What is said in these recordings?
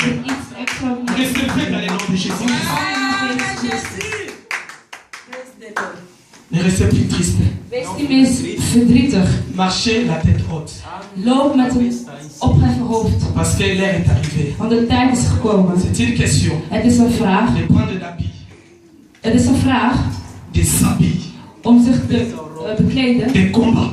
Recevez dans le nom de Jésus. Ne restez plus triste. Wees niet meer verdrietig. Marchez la tête haute. Loop met een opgeheven hoofd. Parce que l'heure est arrivée. Want de tijd is gekomen. C'est une question. Het is een vraag. De prendre l'habit. Het is een vraag. De s'habiller. Om zich te bekleden. De combat.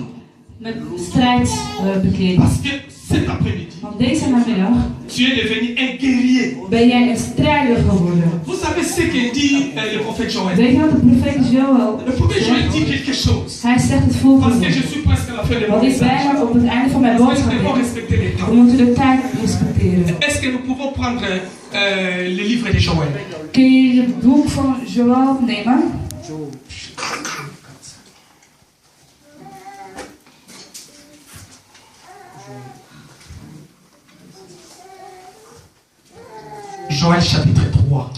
Met strijdbekleding. Parce que cet après-midi. Want deze namiddag. Tu es devenu un guerrier. Ben jij een strijder geworden. Vous savez ce que dit le prophète Joël? Weet je wat de profeet Joël? Le prophète Joël dit quelque chose. Hij zegt het volgende. Parce que je suis presque à la fin de mon Want ik message. bijna op het einde van mijn boodschap ben. We moeten de tijd respecteren. Est-ce que nous pouvons prendre le livre de Joël? Kun je het boek van Joël nemen? Joël chapitre 3.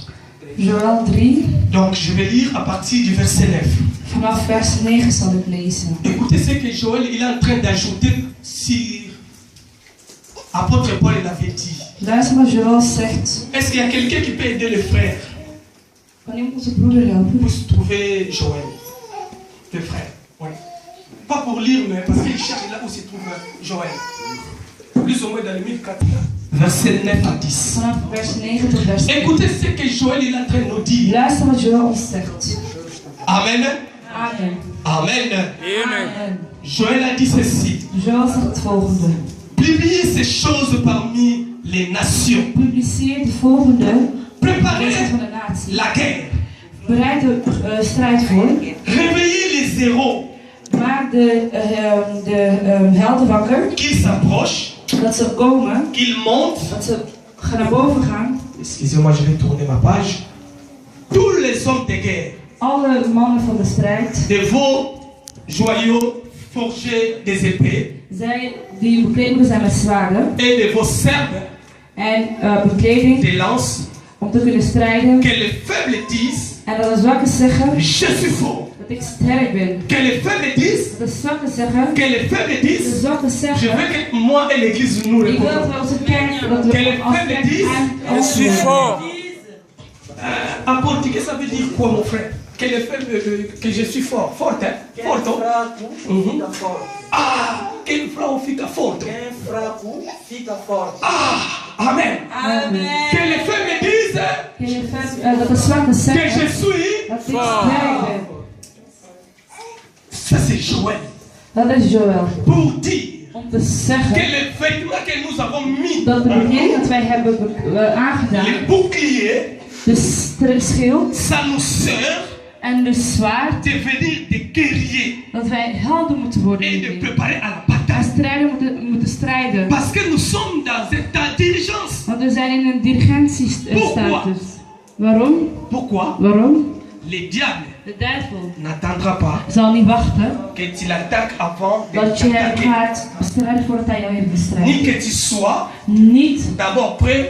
Joël 3. Donc je vais lire à partir du verset 9. Vanaf vers 9 zal ik lezen. Écoutez ce que Joël il est en train d'ajouter sur apôtre Paul l'avait dit. Luister wat Joël zegt. Est-ce qu'il y a quelqu'un qui peut aider le frère? Kan iemand onze broeder helpen? Pour trouver Joël. Le frère. Oui. Pas pour lire, mais parce qu'il cherche là où se trouve Joël. Plus ou moins dans le 1004. Verset 9 à 10. Vanaf vers 9 tot vers 10. Écoutez ce que Joël est en train de nous dire. Luister wat Joël ons zegt. Amen. Amen. Amen. Amen. Joël a dit ceci. Joël zegt het volgende. Publiez ces choses parmi les nations. Publiceer de volgende. Préparez van de natie. la guerre. Bereid de strijd voor. Réveillez les héros. Maak de helden wakker. Qu'ils s'approchent. Dat ze komen. Qu'ils montent. Dat ze naar boven gaan. Excusez-moi, je vais tourner ma page. Tous les hommes de guerre. Alle mannen van de strijd. De vos joyaux forgés des épées. Zij die bekleding zijn met zwaarden. Et de vos serbes. En bekleding. Des lances. Om te kunnen strijden. Que les faibles disent. En dat de zwakken zeggen. Je suis fort. Dat ik sterk ben. Que les faibles disent. Dat de zwakken zeggen. Que les faibles disent. De zwakken zeggen. Je veux que moi et l'église nous Ik wil répondons. dat we onze kerk. Dat Que we les als faibles kerk disent. Je suis fort. En portugais, ça veut dire quoi, mon frère? Que les faibles, que je suis fort. Forte, hein? Forte. Ah, quem fraco fica forte. Quem fraco fica forte. Ah, amen. Amen. Que les faibles disent. Dat de zwakken Que zeggen. je suis Dat ik sterk ben. Ça c'est Joël. Dat is Joël. Pour dire Om te zeggen. que les vêtements que nous avons mis. Dat de bekleding dat wij hebben aangedaan. Les boucliers. De schild. Ça nous sert. En de zwaard. Devenir des guerriers. Dat wij helden moeten worden. Et de préparer à la bataille. En strijden moeten strijden. Parce que nous sommes dans un état de dirigeance. Want we zijn in een dirigentiestatus. Waarom? Pourquoi? Waarom? Le diable. De duivel N'attendra pas. zal niet wachten. Que tu l'attaques avant de Dat je hem t'attaquer. gaat bestrijden voordat hij jou heeft Ni bestrijd. que tu sois Niet. d'abord prêt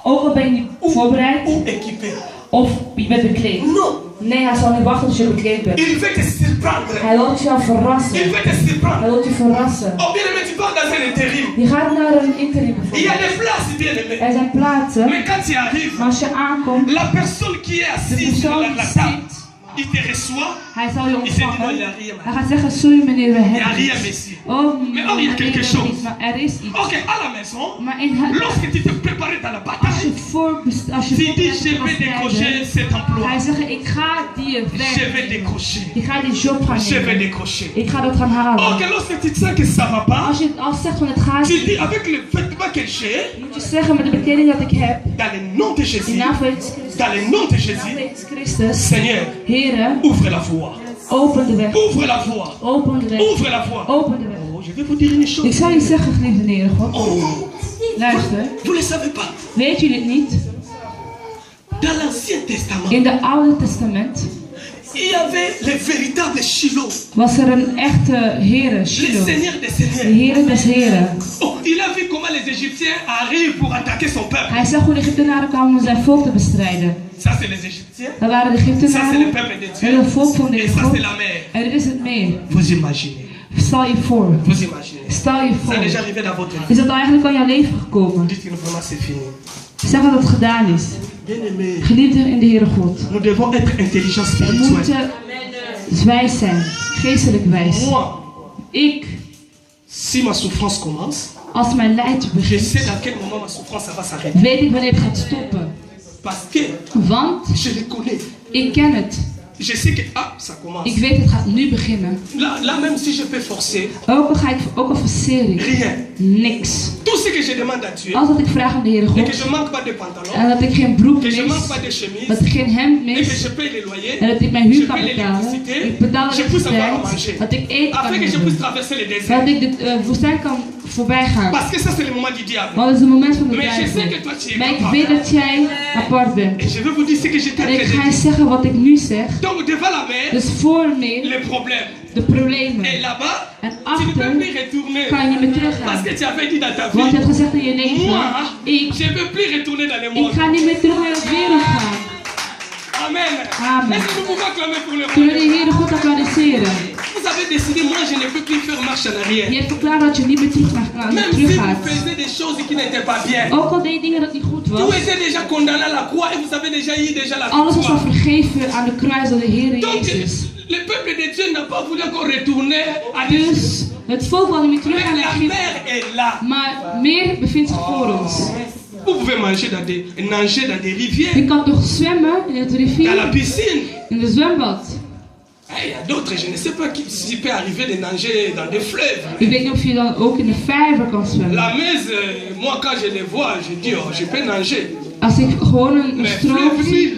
Ook al ben je niet voorbereid. ou équipé. Of je bent bekleed. Non. Nee, hij zal niet wachten tot je bekleed bent. Il veut te surprendre. Hij wil jou verrassen. Il veut te surprendre. Hij wil je verrassen. Oh bien aimé, tu pars dans un intérim. Je gaat naar een interim Il y a bijvoorbeeld. des places bien aimé. Er zijn plaatsen. Mais quand tu arrives, Maar als je aankomt, la personne qui est de assise sur persoon la die table, zit, il te reçoit. hij zal je Il se dit non, ontvangen. il n'y a rien. Hij gaat zeggen, sorry meneer, we Il n'y a hebben rien, iets. monsieur. Oh, Mais oh, il y a quelque meneer, chose. maar er is iets. Ok, à la maison, Maar in het, lorsque tu te prépares dans la als je bataille, als je tu dis voorbereidt je op vais te décrocher strijden, cet emploi. hij zegt, ik ga die Je vais werk, décrocher. ik ga die job gaan Je vais nemen. décrocher. Ik ga dat gaan halen. Ok, lorsque tu sens que ça va pas, Als je al zegt van het gaat tu niet, dis avec le vêtement que j'ai, moet je zeggen met de bekleding dat ik heb, dans le nom de in Jésus, naam van Jezus Christus, dans le nom de in naam van Jésus, Jezus Christus, Seigneur, Heere, ouvre la voie. open de weg, Ouvre la voie. open de weg, Ouvre la voie. open de weg. Oh, je vais vous dire une Ik chose. zou je zeggen, geliefde Heere God, Oh, luister, vous ne le savez pas. weet jullie het niet? Dans l'Ancien Testament, In de Oude Testament il y avait le véritable Shiloh, was er een echte Heere, le Shiloh, Seigneur des de Seigneurs. Heere des Heren. Oh, il a vu comment les Égyptiens arrivent pour attaquer son peuple. Hij zag hoe de Egyptenaren kwamen om zijn volk te bestrijden. Ça, c'est les Égyptiens. Dat waren de Ça, c'est le Egyptenaren peuple de en het Dieu. volk van de Et ça, God. c'est la mer. En dit is het meer. Vous imaginez. Stel je voor. Vous imaginez. Stel je Ça voor. est déjà arrivé dans votre vie. Is dat eigenlijk al jouw leven gekomen? Dites que vraiment c'est fini. Zeg dat het gedaan is. Bien-aimés, Geliefden in de Heere God. nous devons être intelligents We spirituels. moeten wijs zijn. Geestelijk wijs. Moi, Ik, si ma souffrance commence, als mijn lijden je begint, sais dans quel moment ma souffrance ça va s'arrêter. weet ik wanneer het gaat stoppen. Parce que Want je le connais. ik ken het. Je sais que ça commence. Ik weet het gaat nu beginnen. Là même si je peux forcer, Ook al forceer ik. rien. Niks. Tout ce que je demande à Dieu, Als dat ik vraag aan de Heere et que God. je manque pas de pantalon, En dat ik geen broek que je manque mis. pas de chemise, Dat ik geen hemd et que mis. je paye les loyers, En dat ik mijn huur je kan paye betalen. l'électricité, Ik betaal de je puisse avoir à manger. elektriciteit. Dat ik eten kan afin que je puisse hebben. traverser le désert. Dat ik de woestijn kan voorbij gaan. Parce que ça c'est le moment du diable. Want het is het moment van de Mais je sais que duivel. toi tu es Maar ik capable. weet dat jij apart bent. Et je veux vous dire ce que j'étais en En ik train ga de je dire. zeggen wat ik nu zeg. Donc devant la mer, Dus voor me les problèmes. de problemen. Et là-bas, En tu ne peux achter plus retourner. kan je niet meer Parce teruggaan. que tu avais dit dans ta Want je vie, hebt gezegd in je leven. moi, Ik je ne veux plus retourner dans le monde. ga niet meer terug naar de wereld gaan. Amen. Amen. Est-ce que nous pouvons acclamer pour le Kunnen we de monde? Heere God applaudisseren? Vous avez décidé, moi je ne peux plus faire marche en Je arrière. hebt verklaard dat je niet meer Même si terug gaat. vous faisiez des choses qui n'étaient pas bien. Ook al deed je dingen dat niet goed Tout was. était déjà condamné à la croix et vous avez déjà eu déjà la Alles was al victoire. vergeven aan de kruis door de Heer Donc Jezus. le peuple de Dieu n'a pas voulu encore retourner à des Dus het volk wil niet meer terug Mais gaan naar la Egypte. mer est là. Maar meer bevindt zich voor ons. Vous pouvez nager dans des rivières, Je kan toch zwemmen in het dans la rivier, piscine. in de zwembad. Il y a d'autres, je ne sais pas s'il peut arriver de nager dans des fleuves. Ik weet niet of je dan ook in de vijver kan zwemmen. La Meuse, moi quand je les vois, je dis, oh, je peux nager. Als ik gewoon een Mais stroom fleuve zie, Nil,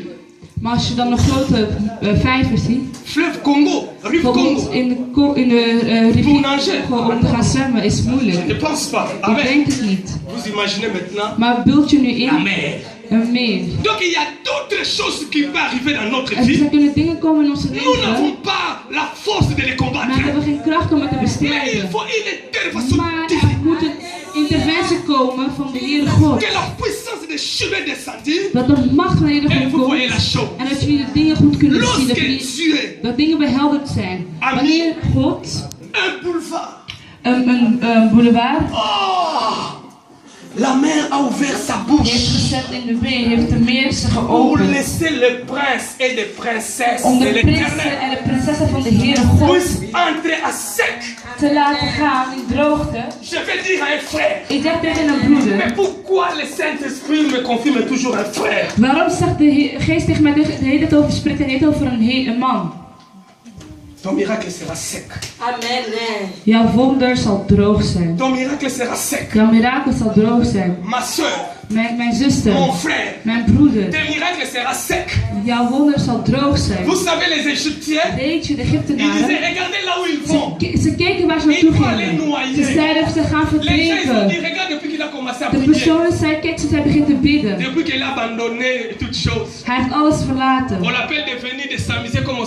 maar als je dan een grote vijver ziet, fleuve Congo, rive bijvoorbeeld Congo, in de pour rivier nager. om te gaan zwemmen, is Je moeilijk. ne pense pas. Ik Amen. denk het niet. Vous imaginez maintenant Maar beeld je nu la in mer. een meer. Donc il y a d'autres choses qui peuvent arriver dans notre En er vie. kunnen dingen komen in onze Nous leven, n'avons pas la force de les maar combattre. we hebben geen kracht om het te Mais il bestrijden. faut une intervention Maar er divine. moet een interventie komen van de Heere God. Que la puissance des cheveux est descendue. Dat de macht van de Heere Et God vous voyez komt. la chose. En dat jullie de dingen goed kunnen zien. Lorsque Dat, jullie- Dieu, dat dingen behelderd zijn. Amen. Wanneer God un boulevard, een boulevard oh, la mer a ouvert sa heeft bouche gezet in de meer, heeft de meer zich pour geopend. laisser le prince et les princesses Om de de prinsen l'éternel en de prinsessen van de Heere God puissent entrer à sec. te laten gaan in droogte. Je vais dire à un frère. Ik zeg tegen een broeder. Mais pourquoi le Saint-Esprit me confirme toujours un frère? Waarom zegt de geest tegen mij de hele tijd over, spreekt de hele tijd over een man? Ton miracle sera sec. Amen. Jouw wonder zal droog zijn. Ton miracle sera sec. Jouw mirakel zal droog zijn. Ma soeur, Mijn zuster, mon frère, mijn broeder, ton miracle sera sec. jouw wonder zal droog zijn. Vous savez, les Égyptiens, Weet je, de ils disaient, Egyptenaren, regardez là où ils vont. ze keken waar ze naartoe Il faut aller gingen. noyer. Ze zeiden ze gaan Les gens, ils ont dit, verdrinken. regarde depuis qu'il a commencé à De prier. personen zei, kijk, ze zijn beginnen te bidden. Depuis qu'il a abandonné toutes choses. Hij heeft alles verlaten. On l'appelle de venir de s'amuser comme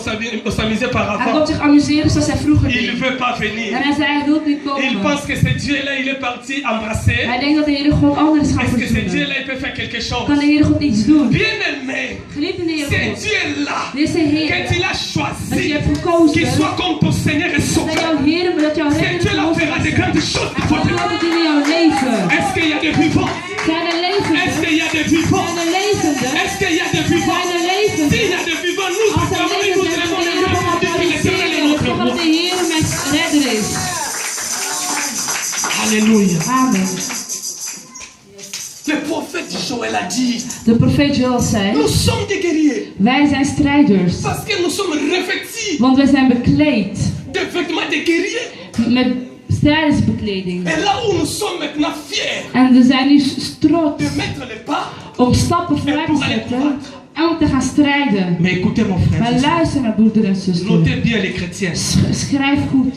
on s'amusait par Hij avant. wil zich amuseren zoals hij vroeger Il ne deed. veut pas En venir. hij zei, hij wil niet Il komen. pense que ce Dieu-là, il est parti embrasser. Hij denkt dat de Heere God anders gaat Est-ce que ce verzoenen. Dieu-là, il peut faire quelque chose? Kan de Heere God iets doen? Bien-aimé, Geliefde Heere c'est God, Dieu-là deze Heer, que tu l'as dat je choisi, hebt gekozen, qu'il soit comme ton Seigneur et dat Sauveur. jouw Heer, dat jouw C'est redder Dieu-là verlost fera is. de grandes choses Hij dans zal votre vie. grote dingen in jouw leven. Est-ce qu'il y a des vivants? Zijn er levenden? Est-ce qu'il y a des vivants? Zijn er levenden? Est-ce qu'il y a des vivants? Zijn er levenden? S'il y a des vivants, nous Als er acclamons et levenden nous zijn, élevons dan les de Heere mains God pour dire que l'Éternel est applaudisseren. notre Omdat roi. de Heer mijn redder is. Alléluia. Amen. Le prophète Joël a dit, De profeet Joel zei, nous sommes des guerriers wij zijn strijders. parce que nous sommes revêtis Want wij zijn bekleed de vêtements de guerriers. met strijdersbekleding. Et là où nous sommes maintenant fiers En we zijn nu trots de mettre les pas. om stappen vooruit te zetten en om te gaan strijden. Mais écoutez mon frère, Maar luister naar broeder en zuster. notez bien les chrétiens. Schrijf goed.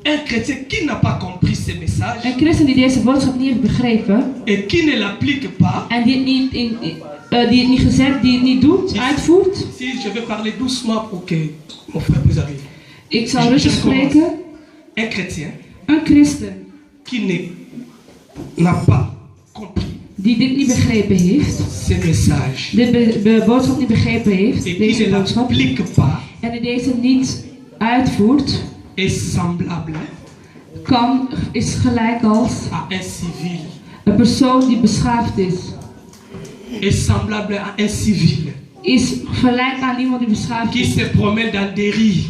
Un chrétien qui n'a pas compris ce message Een christen die deze boodschap niet heeft begrepen et qui ne l'applique pas, en die het niet doet, uitvoert. si je vais parler doucement pour que mon frère puisse arriver. Ik zal rustig spreken. Un chrétien Een christen qui n'a pas compris die dit niet begrepen heeft, ce message de boodschap niet begrepen heeft, et qui deze ne boodschap, l'applique pas en die deze niet uitvoert, est semblable is gelijk als à un civil. een persoon die beschaafd is. Est semblable à un civil. Is gelijk aan iemand die beschaafd Qui is. se promène dans des rues.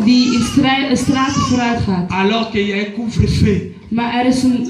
Die in straten vooruit gaat. Alors qu'il y a un couvre-feu. Maar er is een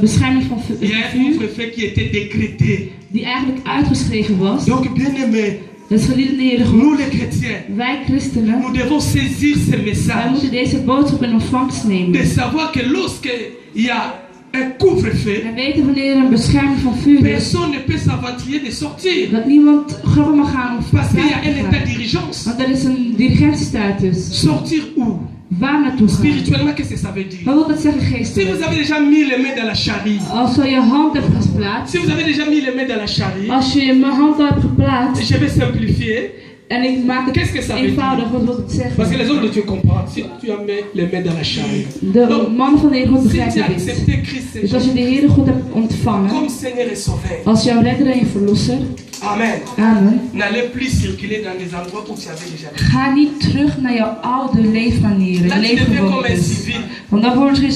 bescherming van Il y a un vuur couvre-feu qui était décrété. die eigenlijk uitgeschreven was. Donc, bien aimé, Dus geliefde Heer nous God, les chrétiens, wij christenen, nous devons saisir ce wij message. moeten deze boodschap in ontvangst De nemen. savoir que lorsqu'il y a un couvre-feu, En weten wanneer er een bescherming van vuur is, personne ne peut s'aventurer de sortir. dat niemand grappen mag gaan of Parce qu'il y a un buiten état gaan. d'urgence. Want er is een dirigentiestatus. Sortir où? Waar naartoe gaan? Spirituellement, qu'est-ce que ça veut dire? Wat wil dat zeggen Si vous geestelijk? avez déjà mis les mains dans la charrie, Als je je hand hebt geplaatst, si vous avez déjà mis les mains dans la charrie, als je mijn hand al hebt geplaatst, je vais simplifier, en ik maak het Qu'est-ce que ça veut eenvoudig, wat wil het parce que zeggen? les hommes de Dieu comprennent. Si tu as mis les mains dans la charrie, De man van de Heer God si tu as begrijpen dit. accepté Christ Dus als je de Heere God hebt ontvangen, comme Seigneur et Sauveur, als jouw redder en je verlosser, Amen. amen, N'allez plus circuler dans des endroits où tu avais déjà été. ga niet terug naar jouw oude leefmanieren, Là, tu deviens comme un leefgewoontes. civil. Want dan word je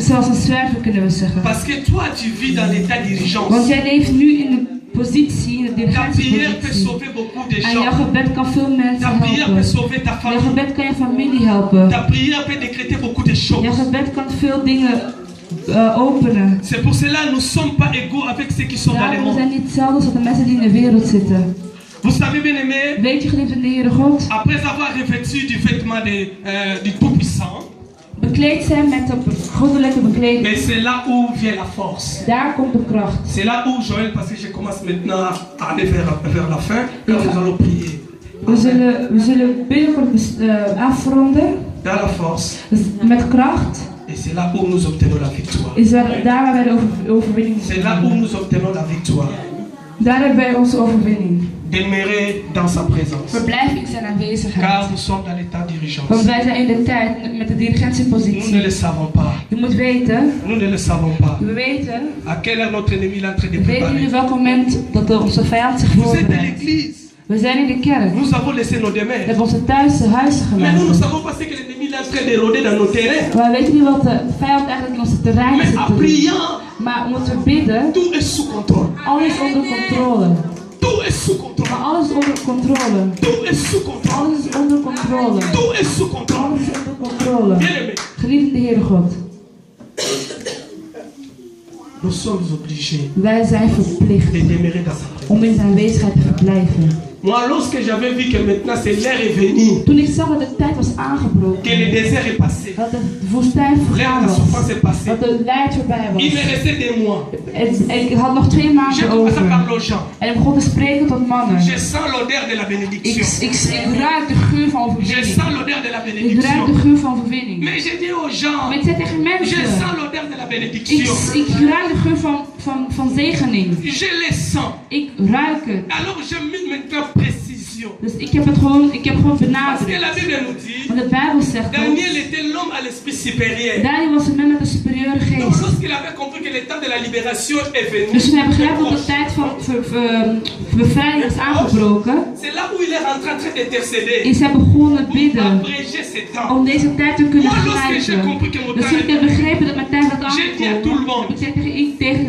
zoals een zwerver, kunnen we zeggen. Parce que toi, tu vis dans l'état Want d'urgence. jij leeft nu in de positie, in de Ta prière peut dirigentiepositie. sauver beaucoup de En jouw gens. gebed kan veel mensen Ta prière peut helpen. sauver ta Jouw famille. gebed kan je familie helpen. Ta prière peut décréter beaucoup de Jouw choses. gebed kan veel dingen openen. C'est pour cela que nous ne sommes pas égaux avec ceux qui sont dans le Daarom we monde. zijn niet hetzelfde als de mensen die in de wereld zitten. Vous savez, bien aimé, Weet je, geliefde Heere God, après avoir revêtu du vêtement du Tout-Puissant, bekleed zijn met een goddelijke bekleding. mais c'est là où vient la force. Daar komt de kracht. C'est là où Joël, parce que je commence maintenant à aller vers la fin, quand nous allons prier. We zullen binnenkort afronden. Dans la force. Dus met kracht Et c'est là où nous obtenons la victoire. is daar waar wij de overwinning C'est là où nous obtenons la victoire. Daar hebben wij onze overwinning. Demeurer dans sa présence. Verblijf in zijn Car aanwezigheid. nous sommes dans l'état d'urgence. Want wij zijn in de tijd met de Nous ne dirigentiepositie. le savons pas. Je moet weten, Nous ne le savons pas. we weten, À quelle heure notre ennemi est en train de we weten préparer. nu welk moment dat onze vijand zich Vous êtes à voorbereidt. l'église. We zijn in de kerk. Nous avons laissé nos We demeures. hebben onze thuis huizen Mais nous ne gelaten. savons pas ce que l'ennemi est en train de rôder dans nos terrains. Maar we weten niet wat de vijand eigenlijk in onze terrein Mais zit en te doen. priant, Maar omdat we bidden, tout est sous contrôle. alles is onder controle. Tout est sous contrôle. Maar alles is onder controle. Tout est sous contrôle. Alles is onder controle. Tout est sous contrôle. Alles is onder controle. Bien aimé, Geliefde Heere God, nous sommes obligés wij zijn verplicht de demeurer dans sa présence. om in zijn aanwezigheid te verblijven. Moi, lorsque j'avais vu que maintenant c'est l'heure est venue, Toen ik zag dat de tijd was que aangebroken, le désert est passé, dat de woestijn l'heure vergaan de la was, souffrance est passée, dat de leid voorbij il me was. restait des mois. En ik had nog 2 J'ai maanden commencé à over. parler aux gens. En ik begon te spreken tot mannen. Je sens l'odeur de la bénédiction. Ik ruik de geur van Je overwinning. sens l'odeur de la Ik ruik de bénédiction. geur van overwinning. Mais j'ai dit aux gens, Maar ik zei tegen je mensen, sens l'odeur de la bénédiction. ik ruik de geur van zegening. Je les sens. Ik ruik het. Alors je mets maintenant précision. Dus ik heb gewoon Parce que la benadrukt. Bible nous dit, Want de Bijbel zegt dat Daniel était l'homme à l'esprit supérieur. Daniel was een man met een superieure Donc geest. lorsqu'il avait compris que le temps de la libération est venu, Dus toen hij begreep dat de tijd van bevrijding is aangebroken, c'est là où il est rentré en train d'intercéder is hij begonnen pour bidden abréger ces temps. om deze tijd te kunnen Moi, lorsque j'ai grijpen. compris que mon Dus temps toen ik heb begrepen dat mijn tijd had J'ai dit à tout le aangekomen, monde, heb ik tegen